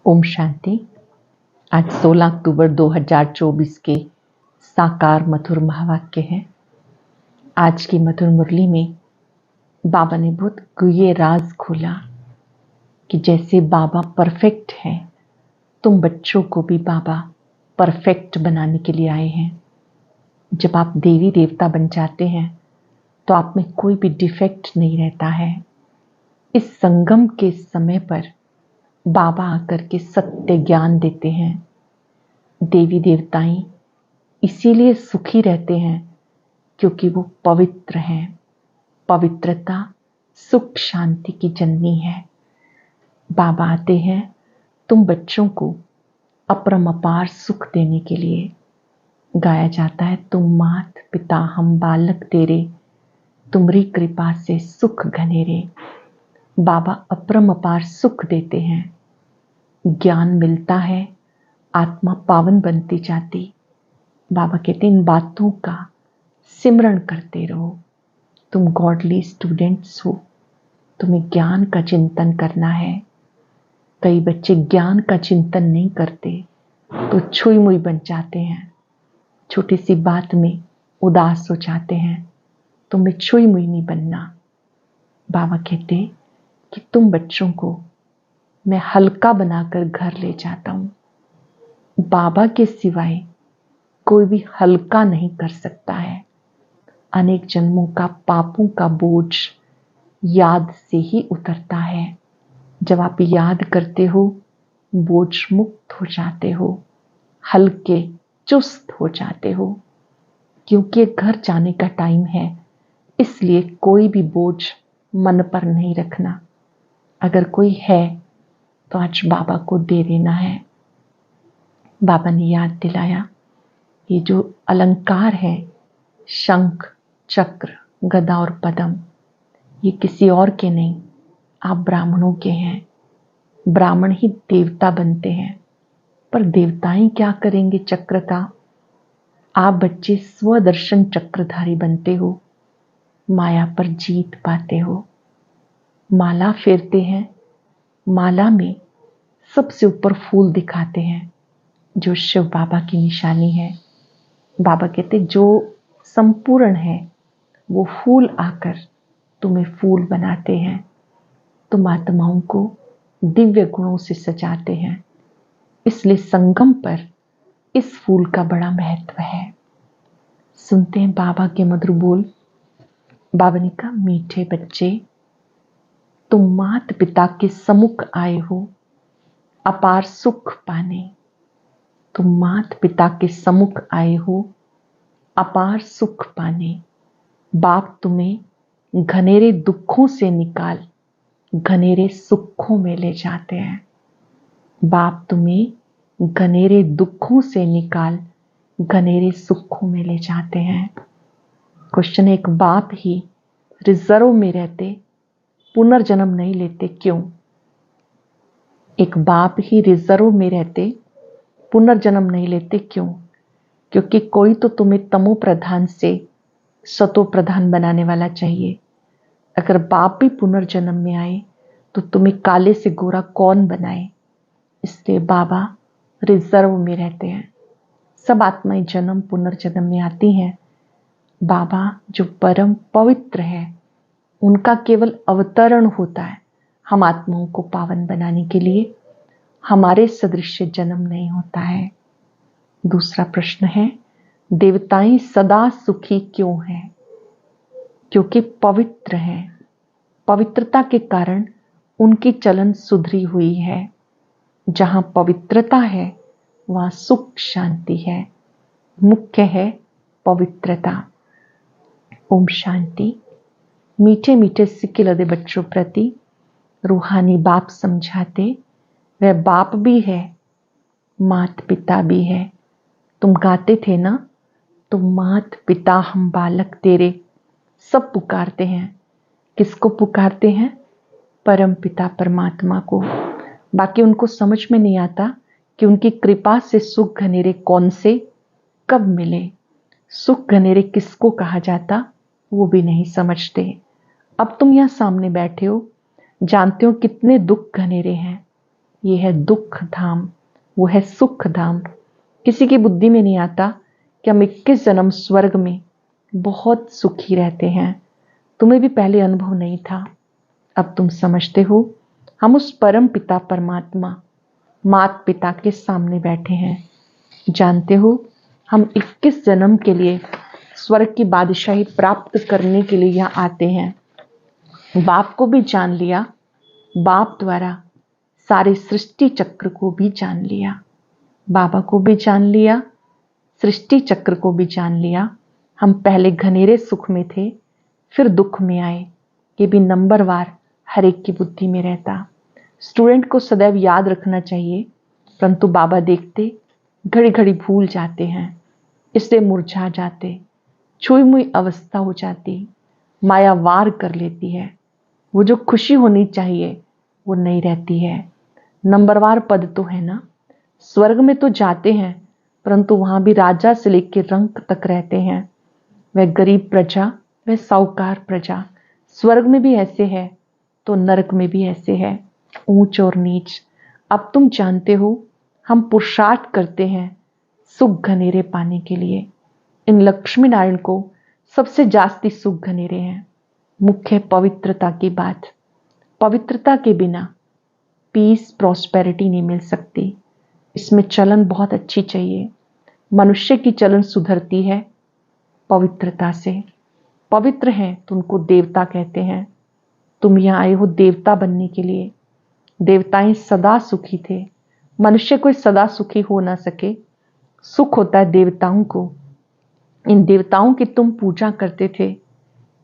ओम शांति। आज 16 अक्टूबर 2024 के साकार मधुर महावाक्य है। आज की मधुर मुरली में बाबा ने बहुत गुह्य राज खोला कि जैसे बाबा परफेक्ट हैं, तुम बच्चों को भी बाबा परफेक्ट बनाने के लिए आए हैं। जब आप देवी देवता बन जाते हैं तो आप में कोई भी डिफेक्ट नहीं रहता है। इस संगम के समय पर बाबा आकर के सत्य ज्ञान देते हैं। देवी देवताएं इसीलिए सुखी रहते हैं क्योंकि वो पवित्र हैं। पवित्रता सुख शांति की जननी है। बाबा आते हैं तुम बच्चों को अपरंपार सुख देने के लिए। गाया जाता है, तुम मात पिता हम बालक तेरे, तुम्हारी कृपा से सुख घनेरे। बाबा अपरंपार सुख देते हैं। ज्ञान मिलता है, आत्मा पावन बनती जाती। बाबा कहते इन बातों का सिमरण करते रहो। तुम गॉडली स्टूडेंट्स हो, तुम्हें ज्ञान का चिंतन करना है। कई बच्चे ज्ञान का चिंतन नहीं करते तो छुई मुई बन जाते हैं, छोटी सी बात में उदास हो जाते हैं। तुम्हें छुई मुई नहीं बनना। बाबा कहते कि तुम बच्चों को मैं हल्का बनाकर घर ले जाता हूं। बाबा के सिवाय कोई भी हल्का नहीं कर सकता है। अनेक जन्मों का पापों का बोझ याद से ही उतरता है। जब आप याद करते हो, बोझ मुक्त हो जाते हो, हल्के चुस्त हो जाते हो। क्योंकि घर जाने का टाइम है, इसलिए कोई भी बोझ मन पर नहीं रखना। अगर कोई है तो आज बाबा को दे देना है। बाबा ने याद दिलाया, ये जो अलंकार है, शंख चक्र गदा और पद्म, ये किसी और के नहीं, आप ब्राह्मणों के हैं। ब्राह्मण ही देवता बनते हैं, पर देवताएं क्या करेंगे चक्र का? आप बच्चे स्वदर्शन चक्रधारी बनते हो, माया पर जीत पाते हो। माला फेरते हैं, माला में सबसे ऊपर फूल दिखाते हैं जो शिव बाबा की निशानी है। बाबा कहते जो संपूर्ण है वो फूल आकर तुम्हें फूल बनाते हैं। तुम आत्माओं को दिव्य गुणों से सजाते हैं। इसलिए संगम पर इस फूल का बड़ा महत्व है। सुनते हैं बाबा के मधुर बोल। बाबा ने कहा, मीठे बच्चे, तुम मात पिता के सम्मुख आए हो अपार सुख पाने। तुम मात पिता के सम्मुख आए हो अपार सुख पाने। बाप तुम्हें घनेरे दुखों से निकाल घनेरे सुखों में ले जाते हैं। बाप तुम्हें घनेरे दुखों से निकाल घनेरे सुखों में ले जाते हैं। क्वेश्चन, एक बाप ही रिजर्व में रहते पुनर्जन्म नहीं लेते, क्यों? एक बाप ही रिजर्व में रहते पुनर्जन्म नहीं लेते, क्यों? क्योंकि कोई तो तुम्हें तमो प्रधान से सतो प्रधान बनाने वाला चाहिए। अगर बाप भी पुनर्जन्म में आए तो तुम्हें काले से गोरा कौन बनाए? इसलिए बाबा रिजर्व में रहते हैं। सब आत्माएं जन्म पुनर्जन्म में आती हैं। बाबा जो परम पवित्र है, उनका केवल अवतरण होता है हम आत्माओं को पावन बनाने के लिए। हमारे सदृश जन्म नहीं होता है। दूसरा प्रश्न है, देवताएं सदा सुखी क्यों हैं? क्योंकि पवित्र हैं। पवित्रता के कारण उनकी चलन सुधरी हुई है। जहां पवित्रता है वहां सुख शांति है। मुख्य है पवित्रता। ओम शांति। मीठे मीठे सिक्के लदे बच्चों प्रति रूहानी बाप समझाते, वह बाप भी है, मात पिता भी है। तुम गाते थे ना, तुम मात पिता हम बालक तेरे। सब पुकारते हैं। किसको पुकारते हैं? परम पिता परमात्मा को। बाकी उनको समझ में नहीं आता कि उनकी कृपा से सुख घनेरे कौन से कब मिले। सुख घनेरे किसको कहा जाता वो भी नहीं समझते। अब तुम यहां सामने बैठे हो, जानते हो कितने दुख घनेरे हैं। ये है दुख धाम, वो है सुख धाम। किसी की बुद्धि में नहीं आता कि हम 21 जन्म स्वर्ग में बहुत सुखी रहते हैं। तुम्हें भी पहले अनुभव नहीं था, अब तुम समझते हो। हम उस परम पिता परमात्मा माता पिता के सामने बैठे हैं। जानते हो, हम 21 जन्म के लिए स्वर्ग की बादशाही प्राप्त करने के लिए यहाँ आते हैं। बाप को भी जान लिया, बाप द्वारा सारे सृष्टि चक्र को भी जान लिया, बाबा को भी जान लिया, सृष्टि चक्र को भी जान लिया। हम पहले घनेरे सुख में थे, फिर दुख में आए। ये भी नंबरवार हर एक की बुद्धि में रहता। स्टूडेंट को सदैव याद रखना चाहिए, परंतु बाबा देखते घड़ी घड़ी भूल जाते हैं, इसलिए मुरझा जाते, छुई मुई अवस्था हो जाती, माया वार कर लेती है। वो जो खुशी होनी चाहिए वो नहीं रहती है। नंबरवार पद तो है ना, स्वर्ग में तो जाते हैं, परंतु वहां भी राजा से लेकर रंक तक रहते हैं। वह गरीब प्रजा, वह साहूकार प्रजा। स्वर्ग में भी ऐसे है तो नरक में भी ऐसे है, ऊंच और नीच। अब तुम जानते हो, हम पुरुषार्थ करते हैं सुख घनेरे पाने के लिए। इन लक्ष्मी नारायण को सबसे जास्ती सुख घनेरे हैं। मुख्य पवित्रता की बात। पवित्रता के बिना पीस प्रॉस्पेरिटी नहीं मिल सकती। इसमें चलन बहुत अच्छी चाहिए। मनुष्य की चलन सुधरती है पवित्रता से। पवित्र हैं तो उनको देवता कहते हैं। तुम यहाँ आए हो देवता बनने के लिए। देवताएं सदा सुखी थे, मनुष्य कोई सदा सुखी हो ना सके। सुख होता है देवताओं को। इन देवताओं की तुम पूजा करते थे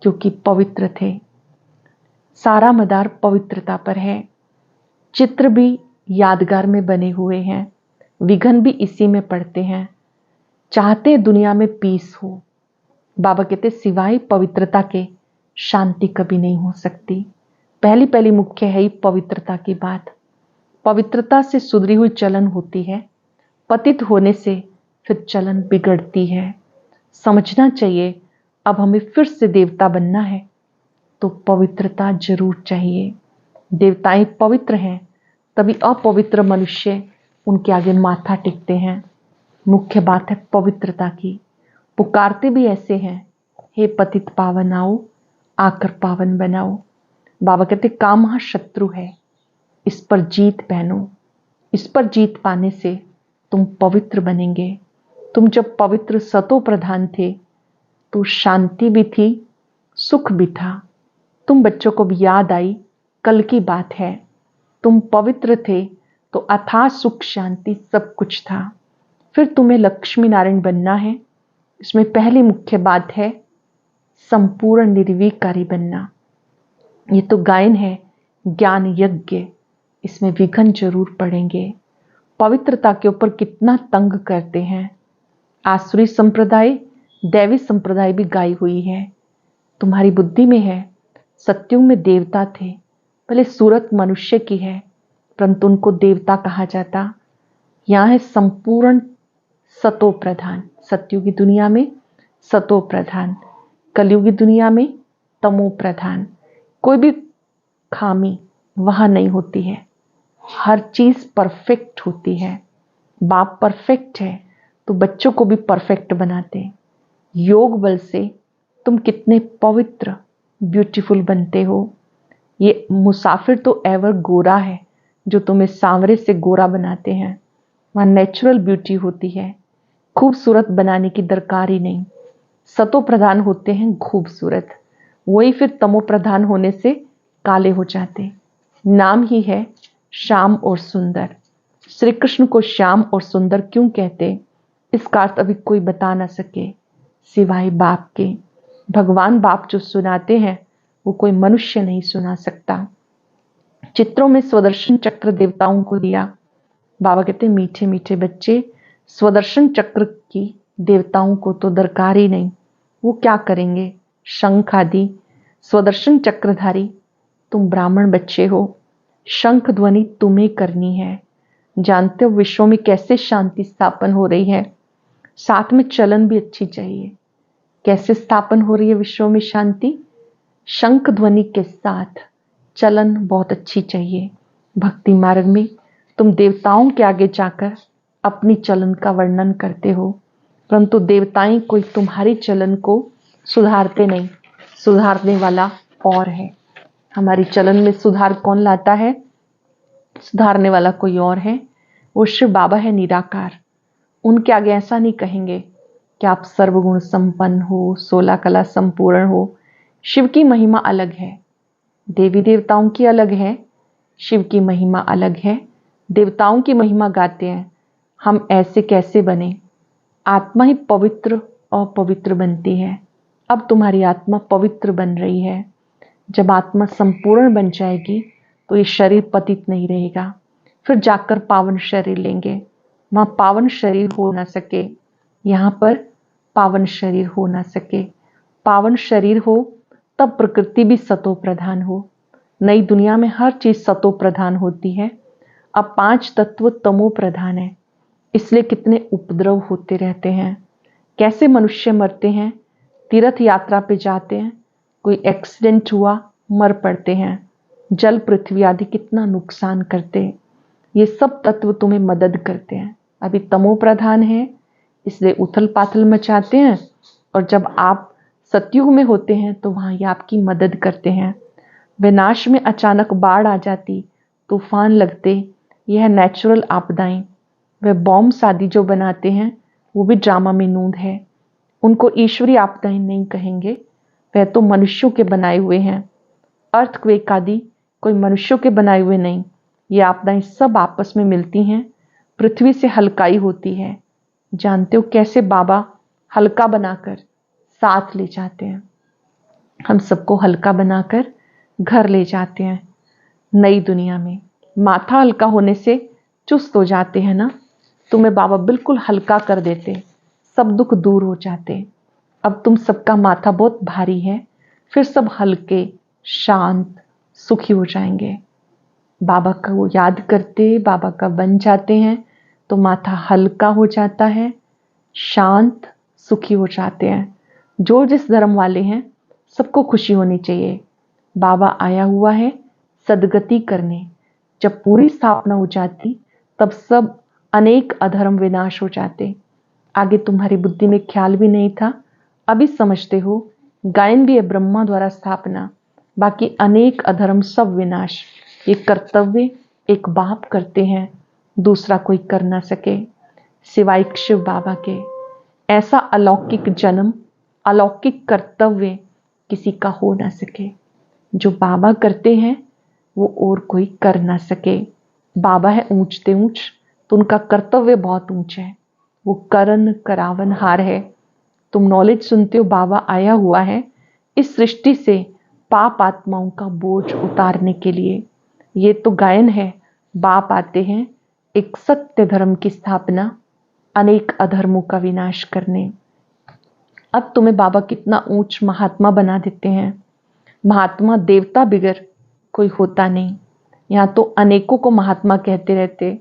क्योंकि पवित्र थे। सारा मदार पवित्रता पर है। चित्र भी यादगार में बने हुए हैं, विघन भी इसी में पड़ते हैं। चाहते दुनिया में पीस हो। बाबा कहते सिवाय पवित्रता के शांति कभी नहीं हो सकती। पहली पहली मुख्य है ही पवित्रता की बात। पवित्रता से सुधरी हुई चलन होती है, पतित होने से फिर चलन बिगड़ती है। समझना चाहिए, अब हमें फिर से देवता बनना है तो पवित्रता जरूर चाहिए। देवताएं पवित्र हैं, तभी अपवित्र मनुष्य उनके आगे माथा टेकते हैं। मुख्य बात है पवित्रता की। पुकारते भी ऐसे हैं, हे पतित पावन आओ, आकर पावन बनाओ। बाबा कहते काम महाशत्रु है, इस पर जीत पहनो। इस पर जीत पाने से तुम पवित्र बनेंगे। तुम जब पवित्र सतो प्रधान थे तो शांति भी थी, सुख भी था। तुम बच्चों को भी याद आई, कल की बात है। तुम पवित्र थे तो अथाह सुख शांति सब कुछ था। फिर तुम्हें लक्ष्मी नारायण बनना है। इसमें पहली मुख्य बात है संपूर्ण निर्विकारी बनना। ये तो गायन है ज्ञान यज्ञ, इसमें विघन जरूर पड़ेंगे। पवित्रता के ऊपर कितना तंग करते हैं। आसुरी संप्रदाय, दैवी संप्रदाय भी गाई हुई है। तुम्हारी बुद्धि में है, सत्युग में देवता थे, भले सूरत मनुष्य की है परंतु उनको देवता कहा जाता। यहाँ है संपूर्ण सतो प्रधान। सत्युगी दुनिया में सतो प्रधान, कलयुगी दुनिया में तमो प्रधान। कोई भी खामी वहां नहीं होती है, हर चीज परफेक्ट होती है। बाप परफेक्ट है तो बच्चों को भी परफेक्ट बनाते। योग बल से तुम कितने पवित्र ब्यूटीफुल बनते हो। ये मुसाफिर तो एवर गोरा है जो तुम्हें सांवरे से गोरा बनाते हैं। वहां नेचुरल ब्यूटी होती है, खूबसूरत बनाने की दरकार ही नहीं। सतो प्रधान होते हैं खूबसूरत, वही फिर तमो प्रधान होने से काले हो जाते। नाम ही है श्याम और सुंदर। श्री कृष्ण को श्याम और सुंदर क्यों कहते, इसका अर्थ अभी कोई बता ना सके सिवाय बाप के। भगवान बाप जो सुनाते हैं वो कोई मनुष्य नहीं सुना सकता। चित्रों में स्वदर्शन चक्र देवताओं को दिया। बाबा कहते मीठे मीठे बच्चे, स्वदर्शन चक्र की देवताओं को तो दरकार ही नहीं, वो क्या करेंगे। शंख आदि स्वदर्शन चक्रधारी तुम ब्राह्मण बच्चे हो, शंख ध्वनि तुम्हें करनी है। जानते हो विश्व में कैसे शांति स्थापन हो रही है, साथ में चलन भी अच्छी चाहिए। कैसे स्थापन हो रही है विश्व में शांति, शंख ध्वनि के साथ चलन बहुत अच्छी चाहिए। भक्ति मार्ग में तुम देवताओं के आगे जाकर अपनी चलन का वर्णन करते हो, परंतु देवताएं कोई तुम्हारी चलन को सुधारते नहीं, सुधारने वाला और है। हमारी चलन में सुधार कौन लाता है? सुधारने वाला कोई और है, वो शिव बाबा है निराकार। उनके आगे ऐसा नहीं कहेंगे कि आप सर्वगुण संपन्न हो, 16 कला संपूर्ण हो। शिव की महिमा अलग है, देवी देवताओं की अलग है, शिव की महिमा अलग है। देवताओं की महिमा गाते हैं, हम ऐसे कैसे बने? आत्मा ही पवित्र और पवित्र बनती है। अब तुम्हारी आत्मा पवित्र बन रही है। जब आत्मा संपूर्ण बन जाएगी तो ये शरीर पतित नहीं रहेगा, फिर जाकर पावन शरीर लेंगे। वहां पावन शरीर हो ना सके, यहाँ पर पावन शरीर हो ना सके। पावन शरीर हो तब प्रकृति भी सतो प्रधान हो। नई दुनिया में हर चीज सतो प्रधान होती है, अब 5 तत्व तमो प्रधान है। इसलिए कितने उपद्रव होते रहते हैं। कैसे मनुष्य मरते हैं? तीर्थ यात्रा पे जाते हैं, कोई एक्सीडेंट हुआ, मर पड़ते हैं। जल पृथ्वी आदि कितना नुकसान करते हैं। ये सब तत्व तुम्हें मदद करते हैं। अभी तमो प्रधान है, इसलिए उथल पाथल मचाते हैं, और जब आप सतयुग में होते हैं तो वहां ये आपकी मदद करते हैं। विनाश में अचानक बाढ़ आ जाती, तूफान लगते, यह नेचुरल आपदाएं। वह बॉम्ब आदि जो बनाते हैं वो भी ड्रामा में नूंद है। उनको ईश्वरीय आपदाएं नहीं कहेंगे, वह तो मनुष्यों के बनाए हुए हैं। अर्थक्वेक आदि कोई मनुष्यों के बनाए हुए नहीं। ये आपदाएं सब आपस में मिलती हैं, पृथ्वी से हल्काई होती है। जानते हो कैसे बाबा हल्का बनाकर साथ ले जाते हैं? हम सबको हल्का बनाकर घर ले जाते हैं। नई दुनिया में माथा हल्का होने से चुस्त हो जाते हैं ना, तुम्हें बाबा बिल्कुल हल्का कर देते, सब दुख दूर हो जाते। अब तुम सबका माथा बहुत भारी है, फिर सब हल्के, शांत, सुखी हो जाएंगे। बाबा को याद करते, बाबा का बन जाते हैं तो माथा हल्का हो जाता है, शांत, सुखी हो जाते हैं। जो जिस धर्म वाले हैं सबको खुशी होनी चाहिए। बाबा आया हुआ है सदगति करने। जब पूरी स्थापना हो जाती तब सब अनेक अधर्म विनाश हो जाते। आगे तुम्हारी बुद्धि में ख्याल भी नहीं था, अभी समझते हो। गायन भी है ब्रह्मा द्वारा स्थापना, बाकी अनेक अधर्म सब विनाश। ये कर्तव्य एक बाप करते हैं, दूसरा कोई कर ना सके सिवाय शिव बाबा के। ऐसा अलौकिक जन्म, अलौकिक कर्तव्य किसी का हो ना सके। जो बाबा करते हैं वो और कोई कर ना सके। बाबा है ऊंचते ऊंच, तो उनका कर्तव्य बहुत ऊंचा है। वो करन करावन हार है। तुम नॉलेज सुनते हो, बाबा आया हुआ है इस सृष्टि से पाप आत्माओं का बोझ उतारने के लिए। ये तो गायन है, बाप आते हैं एक सत्य धर्म की स्थापना, अनेक अधर्मों का विनाश करने। अब तुम्हें बाबा कितना ऊंच महात्मा बना देते हैं। महात्मा देवता बिगर कोई होता नहीं। यहाँ तो अनेकों को महात्मा कहते रहते,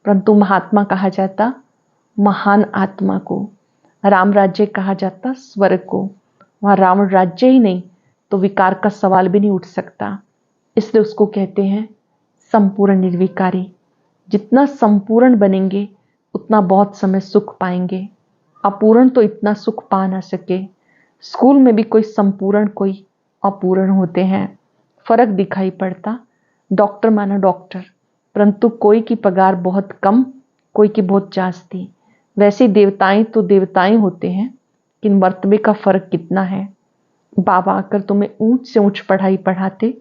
परंतु महात्मा कहा जाता महान आत्मा को। राम राज्य कहा जाता स्वर्ग को। वहां रावण राज्य ही नहीं तो विकार का सवाल भी नहीं उठ सकता, इसलिए उसको कहते हैं संपूर्ण निर्विकारी। जितना संपूर्ण बनेंगे उतना बहुत समय सुख पाएंगे। अपूर्ण तो इतना सुख पा ना सके। स्कूल में भी कोई संपूर्ण कोई अपूर्ण होते हैं, फर्क दिखाई पड़ता। डॉक्टर माना डॉक्टर, परंतु कोई की पगार बहुत कम, कोई की बहुत जास्ती। वैसे देवताएं तो देवताएं होते हैं, किन मर्तबे का फर्क कितना है। बाबा आकर तुम्हें ऊंच से ऊंच पढ़ाई पढ़ाते।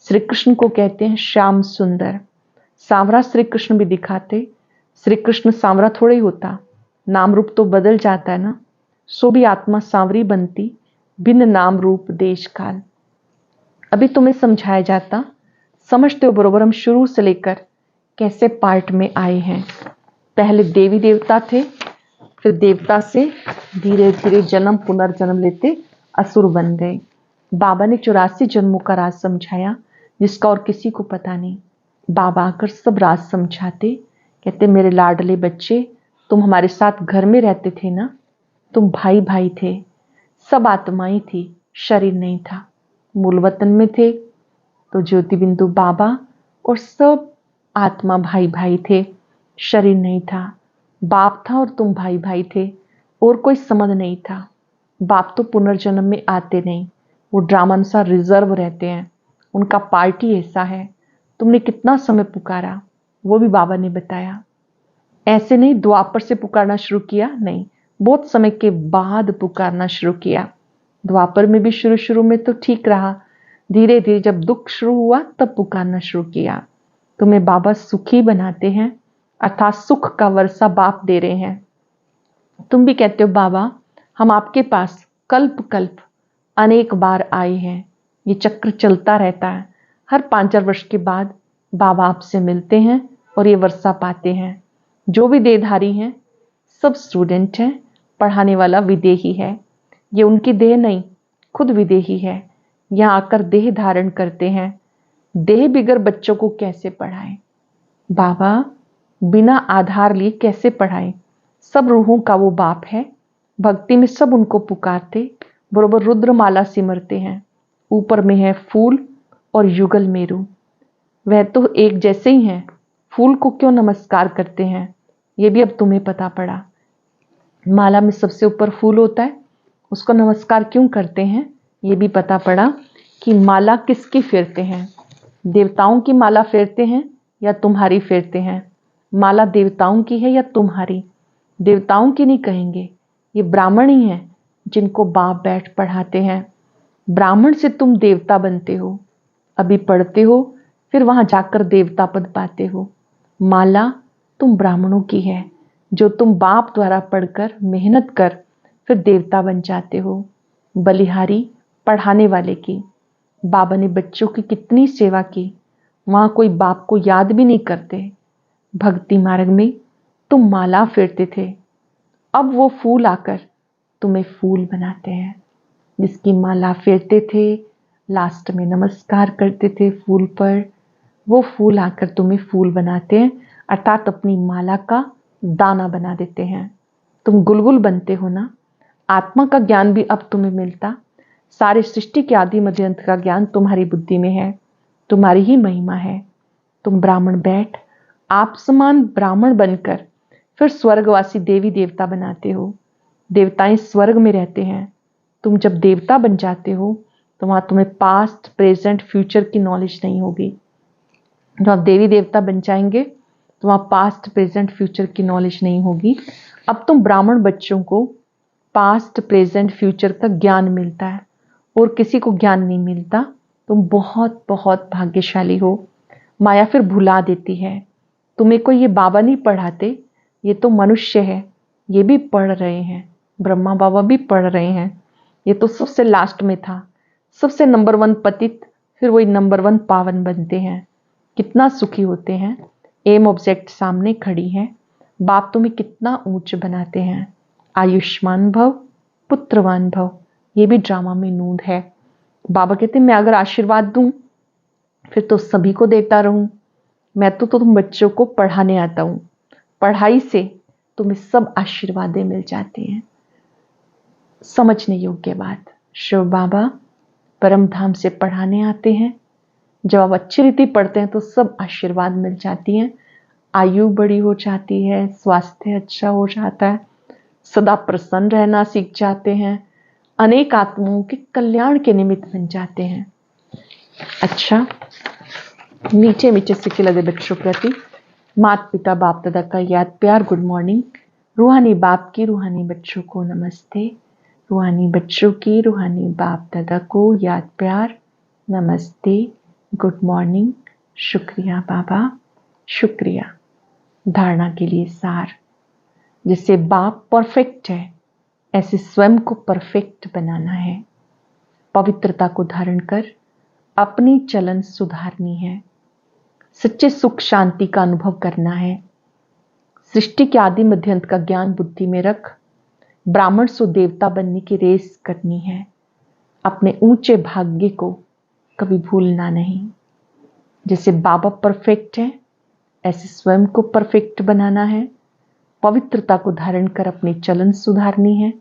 श्री कृष्ण को कहते हैं श्याम सुंदर। सांवरा श्री कृष्ण भी दिखाते। श्री कृष्ण सांवरा थोड़ा ही होता, नाम रूप तो बदल जाता है ना। सो भी आत्मा सांवरी बनती, भिन्न नाम रूप देश काल। अभी तुम्हें समझाया जाता, समझते हो बरोबर। हम शुरू से लेकर कैसे पार्ट में आए हैं। पहले देवी देवता थे, फिर देवता से धीरे धीरे जन्म पुनर्जन्म लेते असुर बन गए। बाबा ने 84 जन्मों का राज समझाया, जिसका और किसी को पता नहीं। बाबा आकर सब राज समझाते, कहते मेरे लाडले बच्चे, तुम हमारे साथ घर में रहते थे ना, तुम भाई भाई थे, सब आत्माएं थी, शरीर नहीं था। मूल वतन में थे तो ज्योति बिंदु बाबा और सब आत्मा भाई भाई थे, शरीर नहीं था। बाप था और तुम भाई भाई थे, और कोई संबंध नहीं था। बाप तो पुनर्जन्म में आते नहीं, वो ड्रामानुसार रिजर्व रहते हैं, उनका पार्टी ऐसा है। तुमने कितना समय पुकारा, वो भी बाबा ने बताया। ऐसे नहीं द्वापर से पुकारना शुरू किया, नहीं, बहुत समय के बाद पुकारना शुरू किया। द्वापर में भी शुरू शुरू में तो ठीक रहा, धीरे धीरे जब दुख शुरू हुआ तब पुकारना शुरू किया। तुम्हें बाबा सुखी बनाते हैं, अर्थात सुख का वर्षा बाप दे रहे हैं। तुम भी कहते हो बाबा हम आपके पास कल्प कल्प अनेक बार आए हैं। ये चक्र चलता रहता है, हर 5-4 वर्ष के बाद बाबा आपसे मिलते हैं और ये वर्षा पाते हैं। जो भी देहधारी हैं सब स्टूडेंट हैं, पढ़ाने वाला विदेही है। ये उनकी देह नहीं, खुद विदेही है, यहाँ आकर देह धारण करते हैं। देह बिगर बच्चों को कैसे पढ़ाएं बाबा, बिना आधार लिए कैसे पढ़ाएं? सब रूहों का वो बाप है, भक्ति में सब उनको पुकारते, बरोबर रुद्रमाला सिमरते हैं। ऊपर में है फूल और युगल मेरू, वह तो एक जैसे ही हैं। फूल को क्यों नमस्कार करते हैं ये भी अब तुम्हें पता पड़ा। माला में सबसे ऊपर फूल होता है, उसको नमस्कार क्यों करते हैं ये भी पता पड़ा कि माला किसकी फेरते हैं। देवताओं की माला फेरते हैं या तुम्हारी फेरते हैं? माला देवताओं की है या तुम्हारी? देवताओं की नहीं कहेंगे, ये ब्राह्मण ही हैं जिनको बाप बैठ पढ़ाते हैं। ब्राह्मण से तुम देवता बनते हो, अभी पढ़ते हो फिर वहां जाकर देवता पद पाते हो। माला तुम ब्राह्मणों की है, जो तुम बाप द्वारा पढ़कर मेहनत कर फिर देवता बन जाते हो। बलिहारी पढ़ाने वाले की। बाबा ने बच्चों की कितनी सेवा की, वहां कोई बाप को याद भी नहीं करते। भक्ति मार्ग में तुम माला फेरते थे, अब वो फूल आकर तुम्हें फूल बनाते हैं। जिसकी माला फेरते थे, लास्ट में नमस्कार करते थे फूल पर, वो फूल आकर तुम्हें फूल बनाते हैं, अर्थात अपनी माला का दाना बना देते हैं। तुम गुलगुल बनते हो ना। आत्मा का ज्ञान भी अब तुम्हें मिलता, सारे सृष्टि के आदि मध्य अंत का ज्ञान तुम्हारी बुद्धि में है, तुम्हारी ही महिमा है। तुम ब्राह्मण बैठ आप समान ब्राह्मण बनकर फिर स्वर्गवासी देवी देवता बनाते हो। देवताएं स्वर्ग में रहते हैं। तुम जब देवता बन जाते हो तो वहां तुम्हें पास्ट प्रेजेंट फ्यूचर की नॉलेज नहीं होगी। जब आप देवी देवता बन जाएंगे तो वहां पास्ट प्रेजेंट फ्यूचर की नॉलेज नहीं होगी। अब तुम ब्राह्मण बच्चों को पास्ट प्रेजेंट फ्यूचर का ज्ञान मिलता है और किसी को ज्ञान नहीं मिलता। तुम बहुत बहुत भाग्यशाली हो। माया फिर भुला देती है तुम्हें। कोई ये बाबा नहीं पढ़ाते, ये तो मनुष्य है, ये भी पढ़ रहे हैं, ब्रह्मा बाबा भी पढ़ रहे हैं। ये तो सबसे लास्ट में था, सबसे नंबर 1 पतित, फिर वही नंबर 1 पावन बनते हैं। कितना सुखी होते हैं। एम ऑब्जेक्ट सामने खड़ी है, बाप तुम्हें कितना ऊंच बनाते हैं। आयुष्मान भव, पुत्रवान भव, ये भी ड्रामा में नूंद है। बाबा कहते मैं अगर आशीर्वाद दूं फिर तो सभी को देता रहूं। मैं तो तुम बच्चों को पढ़ाने आता हूं, पढ़ाई से तुम्हें सब आशीर्वादें मिल जाती हैं। समझने योग्य बात। शिव बाबा परम धाम से पढ़ाने आते हैं। जब आप अच्छी रीति पढ़ते हैं तो सब आशीर्वाद मिल जाती हैं। आयु बड़ी हो जाती है, स्वास्थ्य अच्छा हो जाता है, सदा प्रसन्न रहना सीख जाते हैं, अनेक आत्माओं के कल्याण के निमित्त बन जाते हैं। अच्छा, मीठे मीठे सिक्के लगे बच्चों प्रति माता पिता बाप दादा का याद प्यार गुड मॉर्निंग। रूहानी बाप की रूहानी बच्चों को नमस्ते। रूहानी बच्चों की रूहानी बाप दादा को याद प्यार नमस्ते, गुड मॉर्निंग। शुक्रिया बाबा, शुक्रिया। धारणा के लिए सार। जिससे बाप परफेक्ट है, ऐसे स्वयं को परफेक्ट बनाना है। पवित्रता को धारण कर अपनी चलन सुधारनी है। सच्चे सुख शांति का अनुभव करना है। सृष्टि के आदि मध्यंत का ज्ञान बुद्धि में रख ब्राह्मण सो देवता बनने की रेस करनी है। अपने ऊंचे भाग्य को कभी भूलना नहीं। जैसे बाबा परफेक्ट है, ऐसे स्वयं को परफेक्ट बनाना है। पवित्रता को धारण कर अपनी चलन सुधारनी है।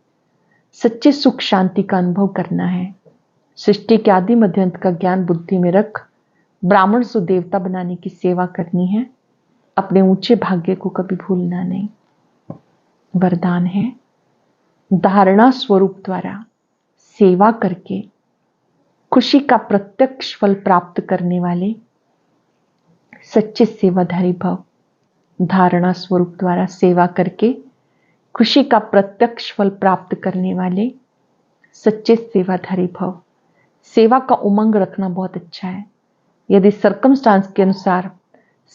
सच्चे सुख शांति का अनुभव करना है। सृष्टि के आदि मध्यंत का ज्ञान बुद्धि में रख ब्राह्मण सो देवता बनाने की सेवा करनी है। अपने ऊंचे भाग्य को कभी भूलना नहीं। वरदान है, धारणा स्वरूप द्वारा सेवा करके खुशी का प्रत्यक्ष फल प्राप्त करने वाले सच्चे सेवाधारी भव। धारणा स्वरूप द्वारा सेवा करके खुशी का प्रत्यक्ष फल प्राप्त करने वाले सच्चे सेवाधारी भव। सेवा का उमंग रखना बहुत अच्छा है। यदि सर्कमस्टांस के अनुसार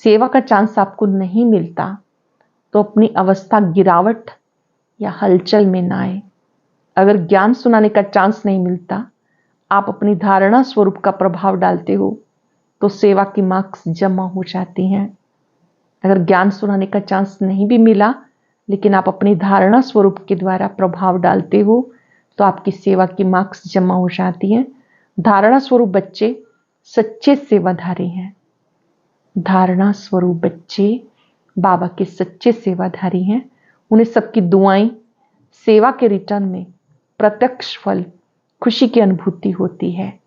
सेवा का चांस आपको नहीं मिलता तो अपनी अवस्था गिरावट या हलचल में ना आए। अगर ज्ञान सुनाने का चांस नहीं मिलता, आप अपनी धारणा स्वरूप का प्रभाव डालते हो तो सेवा की मार्क्स जमा हो जाती हैं। अगर ज्ञान सुनाने का चांस नहीं भी मिला लेकिन आप अपनी धारणा स्वरूप के द्वारा प्रभाव डालते हो तो आपकी सेवा की मार्क्स जमा हो जाती हैं। धारणा स्वरूप बच्चे सच्चे सेवाधारी हैं। धारणा स्वरूप बच्चे बाबा के सच्चे सेवाधारी हैं। उन्हें सबकी दुआएं, सेवा के रिटर्न में प्रत्यक्ष फल, खुशी की अनुभूति होती है।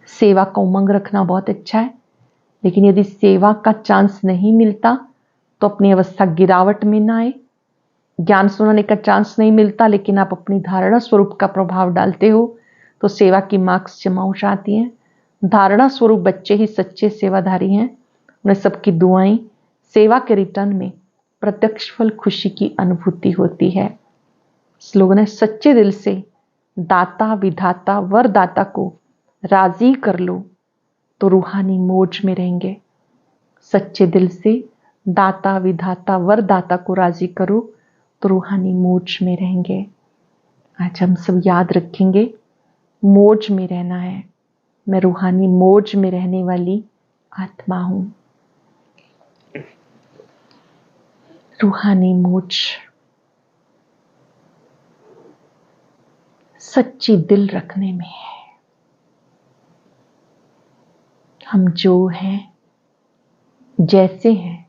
सेवा का उमंग रखना बहुत अच्छा है, लेकिन यदि सेवा का चांस नहीं मिलता तो अपनी अवस्था गिरावट में ना आए। ज्ञान सुनाने का चांस नहीं मिलता लेकिन आप अपनी धारणा स्वरूप का प्रभाव डालते हो तो सेवा की मार्क्स जमा हो जाती हैं। धारणा स्वरूप बच्चे ही सच्चे सेवाधारी हैं। उन्हें सबकी दुआएं, सेवा के रिटर्न में प्रत्यक्ष फल, खुशी की अनुभूति होती है। स्लोगन है, सच्चे दिल से दाता, विधाता, वरदाता को राजी कर लो तो रूहानी मौज में रहेंगे। सच्चे दिल से दाता, विधाता, वरदाता को राजी करो तो रूहानी मौज में रहेंगे। आज हम सब याद रखेंगे, मौज में रहना है। मैं रूहानी मौज में रहने वाली आत्मा हूं। रूहानी मौज सच्ची दिल रखने में है। हम जो हैं, जैसे हैं,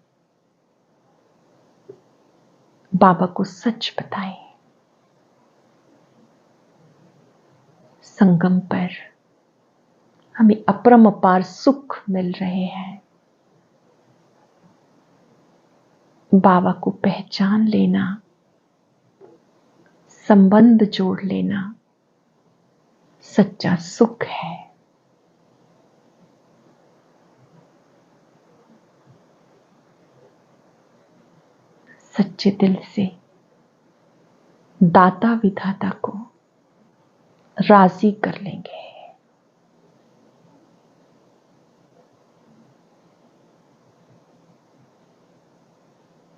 बाबा को सच बताएं। संगम पर हमें अपरंपार सुख मिल रहे हैं। बाबा को पहचान लेना, संबंध जोड़ लेना सच्चा सुख है। सच्चे दिल से दाता, विधाता को राजी कर लेंगे।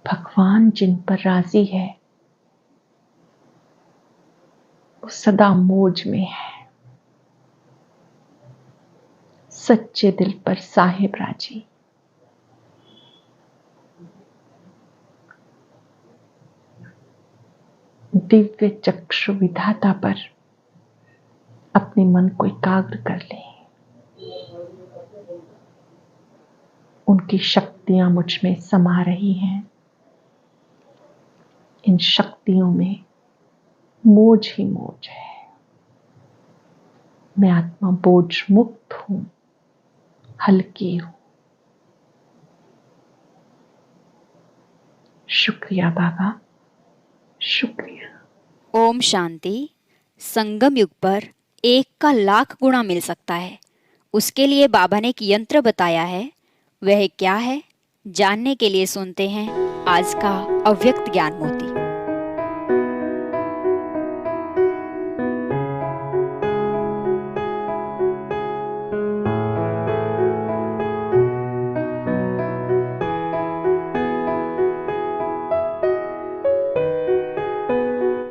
भगवान जिन पर राजी है वो सदा मौज में है। सच्चे दिल पर साहिब राजी। दिव्य चक्षु विधाता पर अपने मन को एकाग्र कर ले। उनकी शक्तियां मुझ में समा रही हैं। इन शक्तियों में मौज ही मौज है। मैं आत्मा बोझ मुक्त हूं, हल्की हूं। शुक्रिया बाबा, शुक्रिया। ओम शांति। संगम युग पर 1 का लाख गुणा मिल सकता है, उसके लिए बाबा ने एक यंत्र बताया है। वह क्या है, जानने के लिए सुनते हैं आज का अव्यक्त ज्ञान मोती।